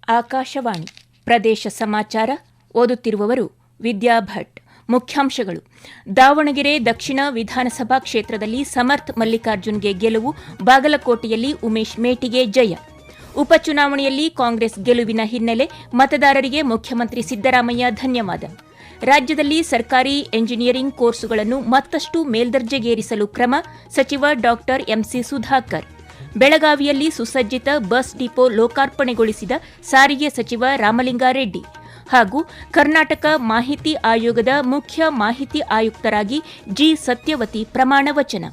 ಆಕಾಶವಾಣಿ ಪ್ರದೇಶ ಸಮಾಚಾರ ಓದುತ್ತಿರುವವರು ವಿದ್ಯಾ ಭಟ್. ಮುಖ್ಯಾಂಶಗಳು: ದಾವಣಗೆರೆ ದಕ್ಷಿಣ ವಿಧಾನಸಭಾ ಕ್ಷೇತ್ರದಲ್ಲಿ ಸಮರ್ಥ್ ಮಲ್ಲಿಕಾರ್ಜುನ್ಗೆ ಗೆಲುವು, ಬಾಗಲಕೋಟೆಯಲ್ಲಿ ಉಮೇಶ್ ಮೇಟಿಗೆ ಜಯ. ಉಪಚುನಾವಣೆಯಲ್ಲಿ ಕಾಂಗ್ರೆಸ್ ಗೆಲುವಿನ ಹಿನ್ನೆಲೆ ಮತದಾರರಿಗೆ ಮುಖ್ಯಮಂತ್ರಿ ಸಿದ್ದರಾಮಯ್ಯ ಧನ್ಯವಾದ. ರಾಜ್ಯದಲ್ಲಿ ಸರ್ಕಾರಿ ಎಂಜಿನಿಯರಿಂಗ್ ಕೋರ್ಸುಗಳನ್ನು ಮತ್ತಷ್ಟು ಮೇಲ್ದರ್ಜೆಗೇರಿಸಲು ಕ್ರಮ, ಸಚಿವ ಡಾ ಎಂಸಿ ಸುಧಾಕರ್. ಬೆಳಗಾವಿಯಲ್ಲಿ ಸುಸಜ್ಜಿತ ಬಸ್ ಡಿಪೋ ಲೋಕಾರ್ಪಣೆಗೊಳಿಸಿದ ಸಾರಿಗೆ ಸಚಿವ ರಾಮಲಿಂಗಾರೆಡ್ಡಿ. ಹಾಗೂ ಕರ್ನಾಟಕ ಮಾಹಿತಿ ಆಯೋಗದ ಮುಖ್ಯ ಮಾಹಿತಿ ಆಯುಕ್ತರಾಗಿ ಜಿ ಸತ್ಯವತಿ ಪ್ರಮಾಣ ವಚನ.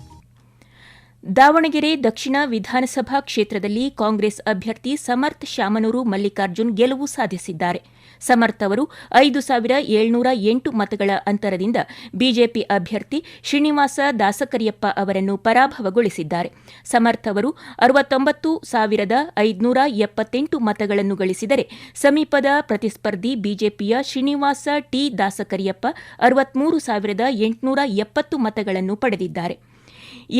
ದಾವಣಗೆರೆ ದಕ್ಷಿಣ ವಿಧಾನಸಭಾ ಕ್ಷೇತ್ರದಲ್ಲಿ ಕಾಂಗ್ರೆಸ್ ಅಭ್ಯರ್ಥಿ ಸಮರ್ಥ್ ಶಾಮನೂರು ಮಲ್ಲಿಕಾರ್ಜುನ್ ಗೆಲುವು ಸಾಧಿಸಿದ್ದಾರೆ. ಸಮರ್ಥ್ ಅವರು 5,708 ಮತಗಳ ಅಂತರದಿಂದ ಬಿಜೆಪಿ ಅಭ್ಯರ್ಥಿ ಶ್ರೀನಿವಾಸ ದಾಸಕರಿಯಪ್ಪ ಅವರನ್ನು ಪರಾಭವಗೊಳಿಸಿದ್ದಾರೆ. ಸಮರ್ಥ್ ಅವರು 69,578 ಮತಗಳನ್ನು ಗಳಿಸಿದರೆ, ಸಮೀಪದ ಪ್ರತಿಸ್ಪರ್ಧಿ ಬಿಜೆಪಿಯ ಶ್ರೀನಿವಾಸ ಟಿ ದಾಸಕರಿಯಪ್ಪ 63,870 ಮತಗಳನ್ನು ಪಡೆದಿದ್ದಾರೆ.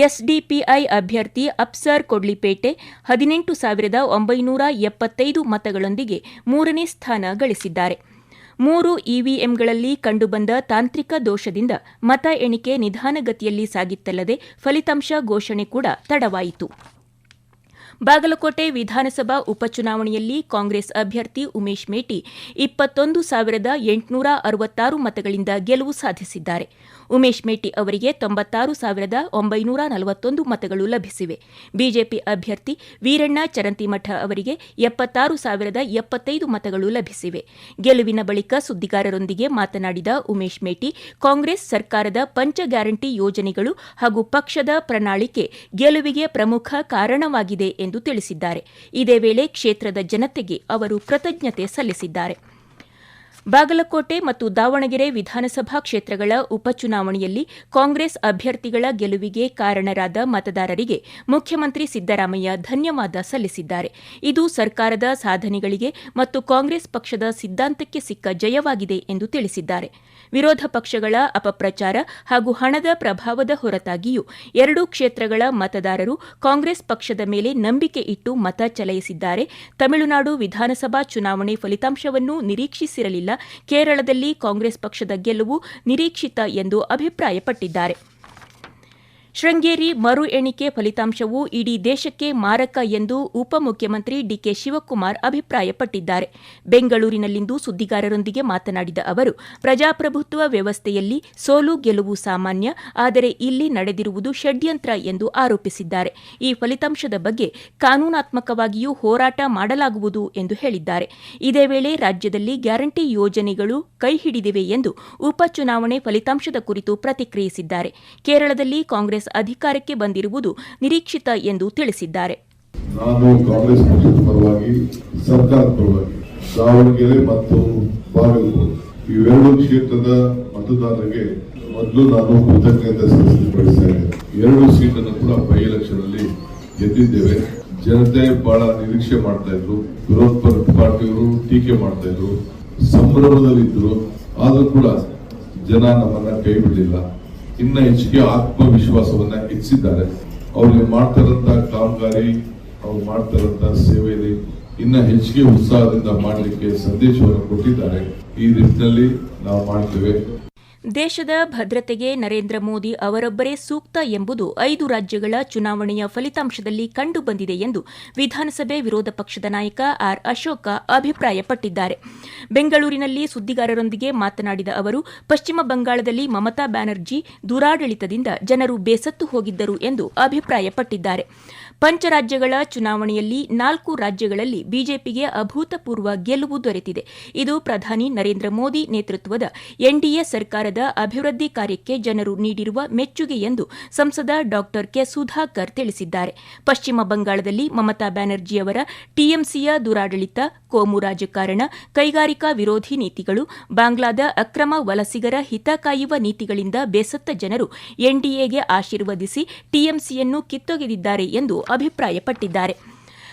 ಎಸ್ಡಿಪಿಐ ಅಭ್ಯರ್ಥಿ ಅಪ್ಸರ್ ಕೊಡ್ಲಿಪೇಟೆ 18,975 ಮತಗಳೊಂದಿಗೆ ಮೂರನೇ ಸ್ಥಾನ ಗಳಿಸಿದ್ದಾರೆ. 3 ಇವಿಎಂಗಳಲ್ಲಿ ಕಂಡುಬಂದ ತಾಂತ್ರಿಕ ದೋಷದಿಂದ ಮತ ಎಣಿಕೆ ನಿಧಾನಗತಿಯಲ್ಲಿ ಸಾಗಿತ್ತಲ್ಲದೆ ಫಲಿತಾಂಶ ಘೋಷಣೆ ಕೂಡ ತಡವಾಯಿತು. ಬಾಗಲಕೋಟೆ ವಿಧಾನಸಭಾ ಉಪಚುನಾವಣೆಯಲ್ಲಿ ಕಾಂಗ್ರೆಸ್ ಅಭ್ಯರ್ಥಿ ಉಮೇಶ್ ಮೇಟಿ 21,866 ಮತಗಳಿಂದ ಗೆಲುವು ಸಾಧಿಸಿದ್ದಾರೆ. ಉಮೇಶ್ ಮೇಟಿ ಅವರಿಗೆ 96,941 ಮತಗಳು ಲಭಿಸಿವೆ. ಬಿಜೆಪಿ ಅಭ್ಯರ್ಥಿ ವೀರಣ್ಣ ಚರಂತಿಮಠ ಅವರಿಗೆ 76,075 ಮತಗಳು ಲಭಿಸಿವೆ. ಗೆಲುವಿನ ಬಳಿಕ ಸುದ್ದಿಗಾರರೊಂದಿಗೆ ಮಾತನಾಡಿದ ಉಮೇಶ್ ಮೇಟಿ, ಕಾಂಗ್ರೆಸ್ ಸರ್ಕಾರದ ಪಂಚ ಗ್ಯಾರಂಟಿ ಯೋಜನೆಗಳು ಹಾಗೂ ಪಕ್ಷದ ಪ್ರಣಾಳಿಕೆ ಗೆಲುವಿಗೆ ಪ್ರಮುಖ ಕಾರಣವಾಗಿದೆ ಎಂದು ತಿಳಿಸಿದ್ದಾರೆ. ಇದೇ ವೇಳೆ ಕ್ಷೇತ್ರದ ಜನತೆಗೆ ಅವರು ಕೃತಜ್ಞತೆ ಸಲ್ಲಿಸಿದ್ದಾರೆ. ಬಾಗಲಕೋಟೆ ಮತ್ತು ದಾವಣಗೆರೆ ವಿಧಾನಸಭಾ ಕ್ಷೇತ್ರಗಳ ಉಪಚುನಾವಣೆಯಲ್ಲಿ ಕಾಂಗ್ರೆಸ್ ಅಭ್ಯರ್ಥಿಗಳ ಗೆಲುವಿಗೆ ಕಾರಣರಾದ ಮತದಾರರಿಗೆ ಮುಖ್ಯಮಂತ್ರಿ ಸಿದ್ದರಾಮಯ್ಯ ಧನ್ಯವಾದ ಸಲ್ಲಿಸಿದ್ದಾರೆ. ಇದು ಸರ್ಕಾರದ ಸಾಧನೆಗಳಿಗೆ ಮತ್ತು ಕಾಂಗ್ರೆಸ್ ಪಕ್ಷದ ಸಿದ್ಧಾಂತಕ್ಕೆ ಸಿಕ್ಕ ಜಯವಾಗಿದೆ ಎಂದು ತಿಳಿಸಿದ್ದಾರೆ. ವಿರೋಧ ಪಕ್ಷಗಳ ಅಪಪ್ರಚಾರ ಹಾಗೂ ಹಣದ ಪ್ರಭಾವದ ಹೊರತಾಗಿಯೂ ಎರಡೂ ಕ್ಷೇತ್ರಗಳ ಮತದಾರರು ಕಾಂಗ್ರೆಸ್ ಪಕ್ಷದ ಮೇಲೆ ನಂಬಿಕೆ ಇಟ್ಟು ಮತ ಚಲಾಯಿಸಿದ್ದಾರೆ. ತಮಿಳುನಾಡು ವಿಧಾನಸಭಾ ಚುನಾವಣೆ ಫಲಿತಾಂಶವನ್ನು ನಿರೀಕ್ಷಿಸಿರಲಿಲ್ಲ. ಕೇರಳದಲ್ಲಿ ಕಾಂಗ್ರೆಸ್ ಪಕ್ಷದ ಗೆಲುವು ನಿರೀಕ್ಷಿತ ಎಂದು ಅಭಿಪ್ರಾಯಪಟ್ಟಿದ್ದಾರೆ. ಶೃಂಗೇರಿ ಮರು ಎಣಿಕೆ ಫಲಿತಾಂಶವು ಇಡೀ ದೇಶಕ್ಕೆ ಮಾರಕ ಎಂದು ಉಪಮುಖ್ಯಮಂತ್ರಿ ಡಿಕೆ ಶಿವಕುಮಾರ್ ಅಭಿಪ್ರಾಯಪಟ್ಟಿದ್ದಾರೆ. ಬೆಂಗಳೂರಿನಲ್ಲಿಂದು ಸುದ್ದಿಗಾರರೊಂದಿಗೆ ಮಾತನಾಡಿದ ಅವರು, ಪ್ರಜಾಪ್ರಭುತ್ವ ವ್ಯವಸ್ಥೆಯಲ್ಲಿ ಸೋಲು ಗೆಲುವು ಸಾಮಾನ್ಯ, ಆದರೆ ಇಲ್ಲಿ ನಡೆದಿರುವುದು ಷಡ್ಯಂತ್ರ ಎಂದು ಆರೋಪಿಸಿದ್ದಾರೆ. ಈ ಫಲಿತಾಂಶದ ಬಗ್ಗೆ ಕಾನೂನಾತ್ಮಕವಾಗಿಯೂ ಹೋರಾಟ ಮಾಡಲಾಗುವುದು ಎಂದು ಹೇಳಿದ್ದಾರೆ. ಇದೇ ವೇಳೆ ರಾಜ್ಯದಲ್ಲಿ ಗ್ಯಾರಂಟಿ ಯೋಜನೆಗಳು ಕೈಹಿಡಿದಿವೆ ಎಂದು ಉಪಚುನಾವಣೆ ಫಲಿತಾಂಶದ ಕುರಿತು ಪ್ರತಿಕ್ರಿಯಿಸಿದ್ದಾರೆ. ಕೇರಳದಲ್ಲಿ ಕಾಂಗ್ರೆಸ್ ಅಧಿಕಾರಕ್ಕೆ ಬಂದಿರುವುದು ನಿರೀಕ್ಷಿತ ಎಂದು ತಿಳಿಸಿದ್ದಾರೆ. ನಾನು ಕಾಂಗ್ರೆಸ್ ಪಕ್ಷದ ಪರವಾಗಿ, ಸರ್ಕಾರದ ಪರವಾಗಿ ದಾವಣಗೆರೆ ಮತ್ತು ಬಾಗಲಕೋಟೆ ಇವೆರಡು ಕ್ಷೇತ್ರದ ಮತದಾರರಿಗೆ ಮೊದಲು ನಾನು ಕೃತಜ್ಞತೆ ಸಲ್ಲಿಸಬಯಸ್ತಾ ಇದ್ದೇನೆ. 2 ಸೀಟನ್ನು ಕೂಡ ಬೈ ಎಲೆಕ್ಷನ್ ಅಲ್ಲಿ ಗೆದ್ದಿದ್ದೇವೆ. ಜನತೆ ಬಹಳ ನಿರೀಕ್ಷೆ ಮಾಡ್ತಾ ಇದ್ರು, ವಿರೋಧ ಪಾರ್ಟಿಯವರು ಟೀಕೆ ಮಾಡ್ತಾ ಇದ್ರು, ಸಂಭ್ರಮದಲ್ಲಿದ್ದರು. ಆದರೂ ಕೂಡ ಜನ ನಮ್ಮನ್ನ ಕೈ ಬಿಡಲಿಲ್ಲ. ಇನ್ನ ಹೆಚ್ಚಿಗೆ ಆತ್ಮವಿಶ್ವಾಸವನ್ನ ಹೆಚ್ಚಿದ್ದಾರೆ. ಅವ್ರಿಗೆ ಮಾಡ್ತಾರಂತ ಕಾಮಗಾರಿ, ಅವ್ರು ಮಾಡ್ತಾರಂತ ಸೇವೆಯಲ್ಲಿ ಇನ್ನ ಹೆಚ್ಚಿಗೆ ಉತ್ಸಾಹದಿಂದ ಮಾಡಲಿಕ್ಕೆ ಸಂದೇಶವನ್ನು ಕೊಟ್ಟಿದ್ದಾರೆ. ಈ ನಿಟ್ಟಿನಲ್ಲಿ ನಾವು ಮಾಡ್ತೇವೆ. ದೇಶದ ಭದ್ರತೆಗೆ ನರೇಂದ್ರ ಮೋದಿ ಅವರೊಬ್ಬರೇ ಸೂಕ್ತ ಎಂಬುದು 5 ರಾಜ್ಯಗಳ ಚುನಾವಣೆಯ ಫಲಿತಾಂಶದಲ್ಲಿ ಕಂಡುಬಂದಿದೆ ಎಂದು ವಿಧಾನಸಭೆ ವಿರೋಧ ಪಕ್ಷದ ನಾಯಕ ಆರ್ ಅಶೋಕ ಅಭಿಪ್ರಾಯಪಟ್ಟಿದ್ದಾರೆ. ಬೆಂಗಳೂರಿನಲ್ಲಿ ಸುದ್ದಿಗಾರರೊಂದಿಗೆ ಮಾತನಾಡಿದ ಅವರು, ಪಶ್ಚಿಮ ಬಂಗಾಳದಲ್ಲಿ ಮಮತಾ ಬ್ಯಾನರ್ಜಿ ದುರಾಡಳಿತದಿಂದ ಜನರು ಬೇಸತ್ತು ಹೋಗಿದ್ದರು ಎಂದು ಅಭಿಪ್ರಾಯಪಟ್ಟಿದ್ದಾರೆ. ಪಂಚರಾಜ್ಯಗಳ ಚುನಾವಣೆಯಲ್ಲಿ 4 ರಾಜ್ಯಗಳಲ್ಲಿ ಬಿಜೆಪಿಗೆ ಅಭೂತಪೂರ್ವ ಗೆಲುವು ದೊರೆತಿದೆ. ಇದು ಪ್ರಧಾನಿ ನರೇಂದ್ರ ಮೋದಿ ನೇತೃತ್ವದ ಎನ್ಡಿಎ ಸರ್ಕಾರದ ಅಭಿವೃದ್ಧಿ ಕಾರ್ಯಕ್ಕೆ ಜನರು ನೀಡಿರುವ ಮೆಚ್ಚುಗೆ ಎಂದು ಸಂಸದ ಡಾ ಕೆ ಸುಧಾಕರ್ ತಿಳಿಸಿದ್ದಾರೆ. ಪಶ್ಚಿಮ ಬಂಗಾಳದಲ್ಲಿ ಮಮತಾ ಬ್ಯಾನರ್ಜಿಯವರ ಟಿಎಂಸಿಯ ದುರಾಡಳಿತ, ಕೋಮು ರಾಜಕಾರಣ, ಕೈಗಾರಿಕಾ ವಿರೋಧಿ ನೀತಿಗಳು, ಬಾಂಗ್ಲಾದ ಅಕ್ರಮ ವಲಸಿಗರ ಹಿತ ಕಾಯುವ ನೀತಿಗಳಿಂದ ಬೇಸತ್ತ ಜನರು ಎನ್ಡಿಎಗೆ ಆಶೀರ್ವದಿಸಿ ಟಿಎಂಸಿಯನ್ನು ಕಿತ್ತೊಗೆದಿದ್ದಾರೆ ಎಂದು ಅಭಿಪ್ರಾಯಪಟ್ಟಿದ್ದಾರೆ.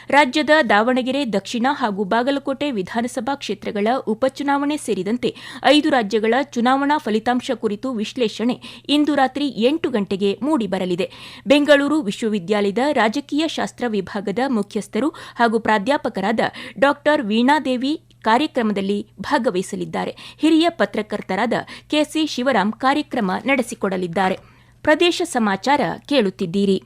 ರಾಜ್ಯದ ದಾವಣಗೆರೆ ದಕ್ಷಿಣ ಹಾಗೂ ಬಾಗಲಕೋಟೆ ವಿಧಾನಸಭಾ ಕ್ಷೇತ್ರಗಳ ಉಪಚುನಾವಣೆ ಸೇರಿದಂತೆ 5 ರಾಜ್ಯಗಳ ಚುನಾವಣಾ ಫಲಿತಾಂಶ ಕುರಿತು ವಿಶ್ಲೇಷಣೆ ಇಂದು ರಾತ್ರಿ 8 ಗಂಟೆಗೆ ಮೂಡಿಬರಲಿದೆ. ಬೆಂಗಳೂರು ವಿಶ್ವವಿದ್ಯಾಲಯದ ರಾಜಕೀಯ ಶಾಸ್ತ್ರ ವಿಭಾಗದ ಮುಖ್ಯಸ್ಥರು ಹಾಗೂ ಪ್ರಾಧ್ಯಾಪಕರಾದ ಡಾ ವೀಣಾದೇವಿ ಕಾರ್ಯಕ್ರಮದಲ್ಲಿ ಭಾಗವಹಿಸಲಿದ್ದಾರೆ. ಹಿರಿಯ ಪತ್ರಕರ್ತರಾದ ಕೆಸಿ ಶಿವರಾಮ್ ಕಾರ್ಯಕ್ರಮ ನಡೆಸಿಕೊಡಲಿದ್ದಾರೆ. ಪ್ರದೇಶ ಸಮಾಚಾರ ಕೇಳುತ್ತಿದ್ದೀರಿ.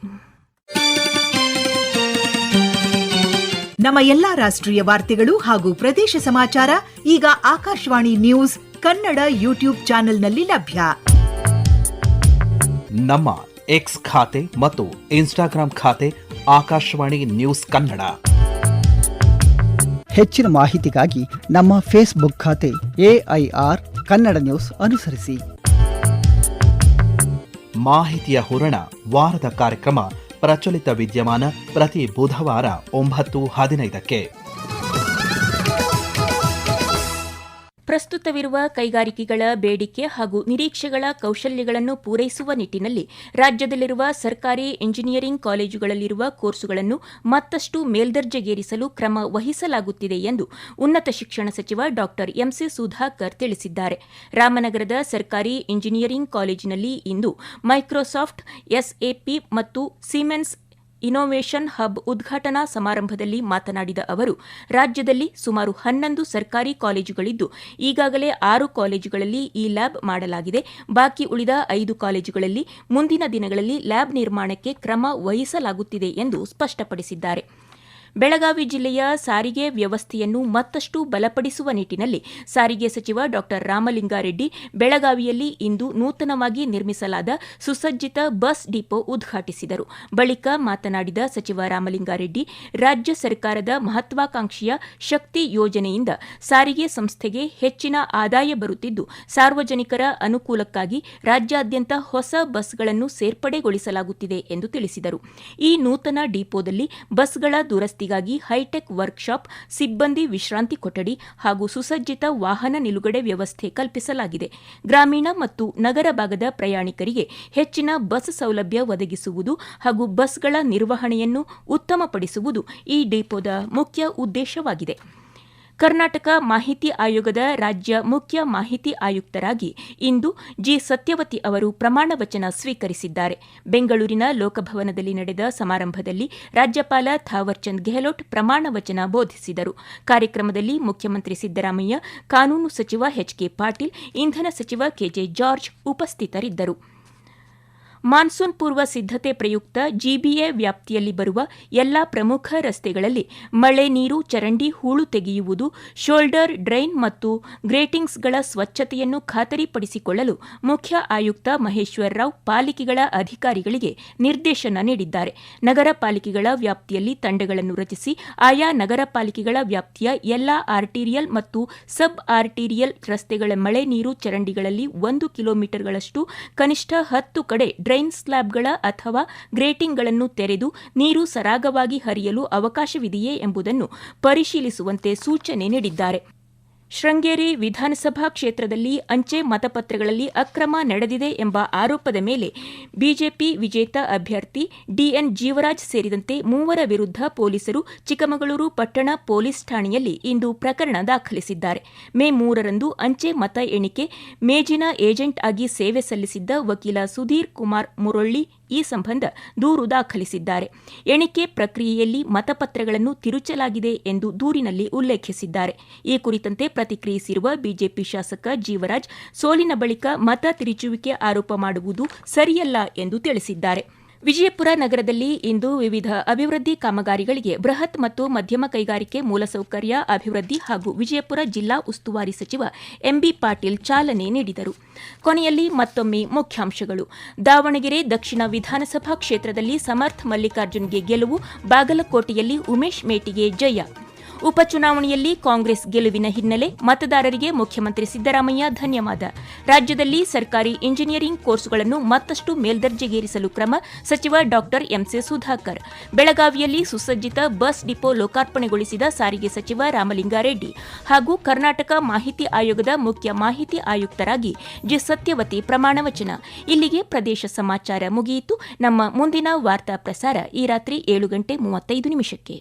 ನಮ್ಮ ಎಲ್ಲಾ ರಾಷ್ಟ್ರೀಯ ವಾರ್ತೆಗಳು ಹಾಗೂ ಪ್ರದೇಶ ಸಮಾಚಾರ ಈಗ ಆಕಾಶವಾಣಿ ನ್ಯೂಸ್ ಕನ್ನಡ ಯೂಟ್ಯೂಬ್ ಚಾನೆಲ್ನಲ್ಲಿ ಲಭ್ಯ. ನಮ್ಮ ಎಕ್ಸ್ ಖಾತೆ ಮತ್ತು ಇನ್ಸ್ಟಾಗ್ರಾಂ ಖಾತೆ ಆಕಾಶವಾಣಿ ನ್ಯೂಸ್ ಕನ್ನಡ. ಹೆಚ್ಚಿನ ಮಾಹಿತಿಗಾಗಿ ನಮ್ಮ ಫೇಸ್ಬುಕ್ ಖಾತೆ AIR ಕನ್ನಡ ನ್ಯೂಸ್ ಅನುಸರಿಸಿ. ಮಾಹಿತಿಯ ಹೂರಣ ವಾರದ ಕಾರ್ಯಕ್ರಮ ಪ್ರಚಲಿತ ವಿದ್ಯಮಾನ ಪ್ರತಿ ಬುಧವಾರ 9:15ಕ್ಕೆ. ಪ್ರಸ್ತುತವಿರುವ ಕೈಗಾರಿಕೆಗಳ ಬೇಡಿಕೆ ಹಾಗೂ ನಿರೀಕ್ಷೆಗಳ ಕೌಶಲ್ಯಗಳನ್ನು ಪೂರೈಸುವ ನಿಟ್ಟಿನಲ್ಲಿ ರಾಜ್ಯದಲ್ಲಿರುವ ಸರ್ಕಾರಿ ಎಂಜಿನಿಯರಿಂಗ್ ಕಾಲೇಜುಗಳಲ್ಲಿರುವ ಕೋರ್ಸುಗಳನ್ನು ಮತ್ತಷ್ಟು ಮೇಲ್ದರ್ಜೆಗೇರಿಸಲು ಕ್ರಮ ವಹಿಸಲಾಗುತ್ತಿದೆ ಎಂದು ಉನ್ನತ ಶಿಕ್ಷಣ ಸಚಿವ ಡಾ ಎಂಸಿ ಸುಧಾಕರ್ ತಿಳಿಸಿದ್ದಾರೆ. ರಾಮನಗರದ ಸರ್ಕಾರಿ ಎಂಜಿನಿಯರಿಂಗ್ ಕಾಲೇಜಿನಲ್ಲಿ ಇಂದು ಮೈಕ್ರೋಸಾಫ್ಟ್, SAP ಮತ್ತು ಸಿಮೆನ್ಸ್ ಇನ್ನೋವೇಷನ್ ಹಬ್ ಉದ್ಘಾಟನಾ ಸಮಾರಂಭದಲ್ಲಿ ಮಾತನಾಡಿದ ಅವರು, ರಾಜ್ಯದಲ್ಲಿ ಸುಮಾರು 11 ಸರ್ಕಾರಿ ಕಾಲೇಜುಗಳಿದ್ದು ಈಗಾಗಲೇ 6 ಕಾಲೇಜುಗಳಲ್ಲಿ ಈ ಲ್ಯಾಬ್ ಮಾಡಲಾಗಿದೆ. ಬಾಕಿ ಉಳಿದ 5 ಕಾಲೇಜುಗಳಲ್ಲಿ ಮುಂದಿನ ದಿನಗಳಲ್ಲಿ ಲ್ಯಾಬ್ ನಿರ್ಮಾಣಕ್ಕೆ ಕ್ರಮ ವಹಿಸಲಾಗುತ್ತಿದೆ ಎಂದು ಸ್ಪಷ್ಟಪಡಿಸಿದ್ದಾರೆ. ಬೆಳಗಾವಿ ಜಿಲ್ಲೆಯ ಸಾರಿಗೆ ವ್ಯವಸ್ಥೆಯನ್ನು ಮತ್ತಷ್ಟು ಬಲಪಡಿಸುವ ನಿಟ್ಟಿನಲ್ಲಿ ಸಾರಿಗೆ ಸಚಿವ ಡಾ ರಾಮಲಿಂಗಾರೆಡ್ಡಿ ಬೆಳಗಾವಿಯಲ್ಲಿ ಇಂದು ನೂತನವಾಗಿ ನಿರ್ಮಿಸಲಾದ ಸುಸಜ್ಜಿತ ಬಸ್ ಡಿಪೋ ಉದ್ಘಾಟಿಸಿದರು. ಬಳಿಕ ಮಾತನಾಡಿದ ಸಚಿವ ರಾಮಲಿಂಗಾರೆಡ್ಡಿ, ರಾಜ್ಯ ಸರ್ಕಾರದ ಮಹತ್ವಾಕಾಂಕ್ಷೆಯ ಶಕ್ತಿ ಯೋಜನೆಯಿಂದ ಸಾರಿಗೆ ಸಂಸ್ಥೆಗೆ ಹೆಚ್ಚಿನ ಆದಾಯ ಬರುತ್ತಿದ್ದು, ಸಾರ್ವಜನಿಕರ ಅನುಕೂಲಕ್ಕಾಗಿ ರಾಜ್ಯಾದ್ಯಂತ ಹೊಸ ಬಸ್ಗಳನ್ನು ಸೇರ್ಪಡೆಗೊಳಿಸಲಾಗುತ್ತಿದೆ ಎಂದು ತಿಳಿಸಿದರು. ಈ ನೂತನ ಡಿಪೋದಲ್ಲಿ ಬಸ್ಗಳ ದುರಸ್ತಿ ಹೈಟೆಕ್ ವರ್ಕ್ಶಾಪ್, ಸಿಬ್ಬಂದಿ ವಿಶ್ರಾಂತಿ ಕೊಠಡಿ ಹಾಗೂ ಸುಸಜ್ಜಿತ ವಾಹನ ನಿಲುಗಡೆ ವ್ಯವಸ್ಥೆ ಕಲ್ಪಿಸಲಾಗಿದೆ. ಗ್ರಾಮೀಣ ಮತ್ತು ನಗರ ಭಾಗದ ಪ್ರಯಾಣಿಕರಿಗೆ ಹೆಚ್ಚಿನ ಬಸ್ ಸೌಲಭ್ಯ ಒದಗಿಸುವುದು ಹಾಗೂ ಬಸ್ಗಳ ನಿರ್ವಹಣೆಯನ್ನು ಉತ್ತಮಪಡಿಸುವುದು ಈ ಡಿಪೋದ ಮುಖ್ಯ ಉದ್ದೇಶವಾಗಿದೆ. ಕರ್ನಾಟಕ ಮಾಹಿತಿ ಆಯೋಗದ ರಾಜ್ಯ ಮುಖ್ಯ ಮಾಹಿತಿ ಆಯುಕ್ತರಾಗಿ ಇಂದು ಜಿ ಸತ್ಯವತಿ ಅವರು ಪ್ರಮಾಣ ವಚನ ಸ್ವೀಕರಿಸಿದ್ದಾರೆ. ಬೆಂಗಳೂರಿನ ಲೋಕಭವನದಲ್ಲಿ ನಡೆದ ಸಮಾರಂಭದಲ್ಲಿ ರಾಜ್ಯಪಾಲ ಥಾವರ್ಚಂದ್ ಗೆಹ್ಲೋಟ್ ಪ್ರಮಾಣ ವಚನ ಬೋಧಿಸಿದರು. ಕಾರ್ಯಕ್ರಮದಲ್ಲಿ ಮುಖ್ಯಮಂತ್ರಿ ಸಿದ್ದರಾಮಯ್ಯ, ಕಾನೂನು ಸಚಿವ HK ಪಾಟೀಲ್, ಇಂಧನ ಸಚಿವ KJ ಜಾರ್ಜ್ ಉಪಸ್ಥಿತರಿದ್ದರು. ಮಾನ್ಸೂನ್ ಪೂರ್ವ ಸಿದ್ದತೆ ಪ್ರಯುಕ್ತ ಜಿಬಿಎ ವ್ಯಾಪ್ತಿಯಲ್ಲಿ ಬರುವ ಎಲ್ಲಾ ಪ್ರಮುಖ ರಸ್ತೆಗಳಲ್ಲಿ ಮಳೆ ನೀರು ಚರಂಡಿ ಹೂಳು ತೆಗೆಯುವುದು, ಶೋಲ್ಡರ್ ಡ್ರೈನ್ ಮತ್ತು ಗ್ರೇಟಿಂಗ್ಸ್ಗಳ ಸ್ವಚ್ಛತೆಯನ್ನು ಖಾತರಿಪಡಿಸಿಕೊಳ್ಳಲು ಮುಖ್ಯ ಆಯುಕ್ತ ಮಹೇಶ್ವರ್ ರಾವ್ ಪಾಲಿಕೆಗಳ ಅಧಿಕಾರಿಗಳಿಗೆ ನಿರ್ದೇಶನ ನೀಡಿದ್ದಾರೆ. ನಗರ ಪಾಲಿಕೆಗಳ ವ್ಯಾಪ್ತಿಯಲ್ಲಿ ತಂಡಗಳನ್ನು ರಚಿಸಿ ಆಯಾ ನಗರ ಪಾಲಿಕೆಗಳ ವ್ಯಾಪ್ತಿಯ ಎಲ್ಲಾ ಆರ್ಟೀರಿಯಲ್ ಮತ್ತು ಸಬ್ ಆರ್ಟೀರಿಯಲ್ ರಸ್ತೆಗಳ ಮಳೆ ನೀರು ಚರಂಡಿಗಳಲ್ಲಿ 1 ಕಿಲೋಮೀಟರ್ಗಳಷ್ಟು ಕನಿಷ್ಠ 10 ಕಡೆ ಡ್ರೈನ್ ಸ್ಲ್ಯಾಬ್ಗಳ ಅಥವಾ ಗ್ರೇಟಿಂಗ್ಗಳನ್ನು ತೆರೆದು ನೀರು ಸರಾಗವಾಗಿ ಹರಿಯಲು ಅವಕಾಶವಿದೆಯೇ ಎಂಬುದನ್ನು ಪರಿಶೀಲಿಸುವಂತೆ ಸೂಚನೆ ನೀಡಿದ್ದಾರೆ. ಶೃಂಗೇರಿ ವಿಧಾನಸಭಾ ಕ್ಷೇತ್ರದಲ್ಲಿ ಅಂಚೆ ಮತಪತ್ರಗಳಲ್ಲಿ ಅಕ್ರಮ ನಡೆದಿದೆ ಎಂಬ ಆರೋಪದ ಮೇಲೆ ಬಿಜೆಪಿ ವಿಜೇತ ಅಭ್ಯರ್ಥಿ ಡಿಎನ್ ಜೀವರಾಜ್ ಸೇರಿದಂತೆ 3 ವಿರುದ್ಧ ಪೊಲೀಸರು ಚಿಕ್ಕಮಗಳೂರು ಪಟ್ಟಣ ಪೊಲೀಸ್ ಠಾಣೆಯಲ್ಲಿ ಇಂದು ಪ್ರಕರಣ ದಾಖಲಿಸಿದ್ದಾರೆ. ಮೇ 3ರಂದು ಅಂಚೆ ಮತ ಎಣಿಕೆ ಮೇಜಿನ ಏಜೆಂಟ್ ಆಗಿ ಸೇವೆ ಸಲ್ಲಿಸಿದ್ದ ವಕೀಲ ಸುಧೀರ್ ಕುಮಾರ್ ಮುರೊಳ್ಳಿ ಈ ಸಂಬಂಧ ದೂರು ದಾಖಲಿಸಿದ್ದಾರೆ. ಎಣಿಕೆ ಪ್ರಕ್ರಿಯೆಯಲ್ಲಿ ಮತಪತ್ರಗಳನ್ನು ತಿರುಚಲಾಗಿದೆ ಎಂದು ದೂರಿನಲ್ಲಿ ಉಲ್ಲೇಖಿಸಿದ್ದಾರೆ. ಈ ಕುರಿತಂತೆ ಪ್ರತಿಕ್ರಿಯಿಸಿರುವ ಬಿಜೆಪಿ ಶಾಸಕ ಜೀವರಾಜ್, ಸೋಲಿನ ಬಳಿಕ ಮತ ತಿರುಚುವಿಕೆ ಆರೋಪ ಮಾಡುವುದು ಸರಿಯಲ್ಲ ಎಂದು ತಿಳಿಸಿದ್ದಾರೆ. ವಿಜಯಪುರ ನಗರದಲ್ಲಿ ಇಂದು ವಿವಿಧ ಅಭಿವೃದ್ಧಿ ಕಾಮಗಾರಿಗಳಿಗೆ ಬೃಹತ್ ಮತ್ತು ಮಧ್ಯಮ ಕೈಗಾರಿಕೆ ಮೂಲಸೌಕರ್ಯ ಅಭಿವೃದ್ಧಿ ಹಾಗೂ ವಿಜಯಪುರ ಜಿಲ್ಲಾ ಉಸ್ತುವಾರಿ ಸಚಿವ ಎಂಬಿ ಪಾಟೀಲ್ ಚಾಲನೆ ನೀಡಿದರು. ಕೊನೆಯಲ್ಲಿ ಮತ್ತೊಮ್ಮೆ ಮುಖ್ಯಾಂಶಗಳು. ದಾವಣಗೆರೆ ದಕ್ಷಿಣ ವಿಧಾನಸಭಾ ಕ್ಷೇತ್ರದಲ್ಲಿ ಸಮರ್ಥ ಮಲ್ಲಿಕಾರ್ಜುನ್ಗೆ ಗೆಲುವು, ಬಾಗಲಕೋಟೆಯಲ್ಲಿ ಉಮೇಶ್ ಮೇಟಿಗೆ ಜಯ. ಉಪಚುನಾವಣೆಯಲ್ಲಿ ಕಾಂಗ್ರೆಸ್ ಗೆಲುವಿನ ಹಿನ್ನೆಲೆ ಮತದಾರರಿಗೆ ಮುಖ್ಯಮಂತ್ರಿ ಸಿದ್ದರಾಮಯ್ಯ ಧನ್ಯವಾದ. ರಾಜ್ಯದಲ್ಲಿ ಸರ್ಕಾರಿ ಇಂಜಿನಿಯರಿಂಗ್ ಕೋರ್ಸುಗಳನ್ನು ಮತ್ತಷ್ಟು ಮೇಲ್ದರ್ಜೆಗೇರಿಸಲು ಕ್ರಮ, ಸಚಿವ ಡಾ ಎಂಸಿ ಸುಧಾಕರ್. ಬೆಳಗಾವಿಯಲ್ಲಿ ಸುಸಜ್ಜಿತ ಬಸ್ ಡಿಪೋ ಲೋಕಾರ್ಪಣೆಗೊಳಿಸಿದ ಸಾರಿಗೆ ಸಚಿವ ರಾಮಲಿಂಗಾರೆಡ್ಡಿ ಹಾಗೂ ಕರ್ನಾಟಕ ಮಾಹಿತಿ ಆಯೋಗದ ಮುಖ್ಯ ಮಾಹಿತಿ ಆಯುಕ್ತರಾಗಿ ಜಿ ಸತ್ಯವತಿ ಪ್ರಮಾಣ ವಚನ. ಇಲ್ಲಿಗೆ ಪ್ರದೇಶ ಸಮಾಚಾರ ಮುಗಿಯಿತು. ನಮ್ಮ ಮುಂದಿನ ವಾರ್ತಾ ಪ್ರಸಾರ ಈ ರಾತ್ರಿ 7:35